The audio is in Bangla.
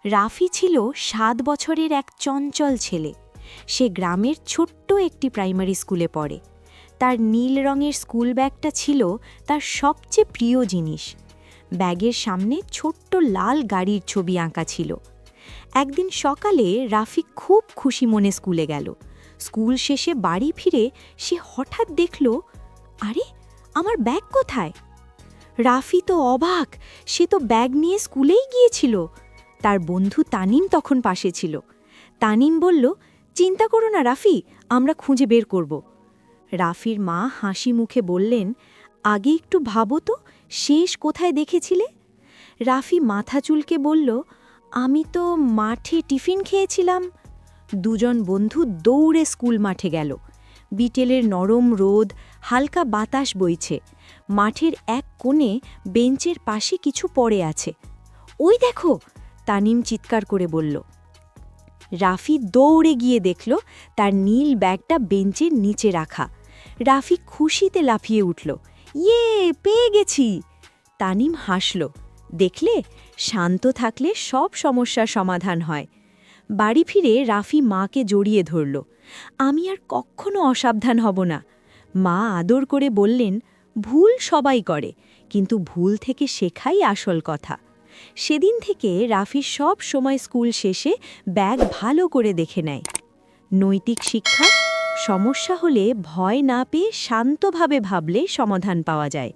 রাফি ছিল ৭ বছরের এক চঞ্চল ছেলে। সে গ্রামের ছোট্ট একটি প্রাইমারি স্কুলে পড়ে। তার নীল রঙের স্কুল ব্যাগটা ছিল তার সবচেয়ে প্রিয় জিনিস। ব্যাগের সামনে ছোট্ট লাল গাড়ির ছবি আঁকা ছিল। একদিন সকালে রাফি খুব খুশি মনে স্কুলে গেল। স্কুল শেষে বাড়ি ফিরে সে হঠাৎ দেখল, আরে আমার ব্যাগ কোথায়? রাফি তো অবাক, সে তো ব্যাগ নিয়ে স্কুলেই গিয়েছিল। তার বন্ধু তানিম তখন পাশে ছিল। তানিম বলল, চিন্তা করো না রাফি, আমরা খুঁজে বের করব। রাফির মা হাসি মুখে বললেন, আগে একটু ভাবো তো, শেষ কোথায় দেখেছিলে? রাফি মাথা চুলকে বলল, আমি তো মাঠে টিফিন খেয়েছিলাম। দুজন বন্ধু দৌড়ে স্কুল মাঠে গেল। বিকেলের নরম রোদ, হালকা বাতাস বইছে। মাঠের এক কোণে বেঞ্চের পাশে কিছু পড়ে আছে। ওই দেখো, তানিম চিৎকার করে বলল। রাফি দৌড়ে গিয়ে দেখল তার নীল ব্যাগটা বেঞ্চের নিচে রাখা। রাফি খুশিতে লাফিয়ে উঠল, ইয়ে, পেয়ে গেছি! তানিম হাসল, দেখলে, শান্ত থাকলে সব সমস্যার সমাধান হয়। বাড়ি ফিরে রাফি মাকে জড়িয়ে ধরল, আমি আর কখনো অসাবধান হব না। মা আদর করে বললেন, ভুল সবাই করে, কিন্তু ভুল থেকে শেখাই আসল কথা। সেদিন থেকে রাফি সব সময় স্কুল শেষে ব্যাগ ভালো করে দেখে নেয়। নৈতিক শিক্ষা, সমস্যা হলে ভয় না পেয়ে শান্তভাবে ভাবলে সমাধান পাওয়া যায়।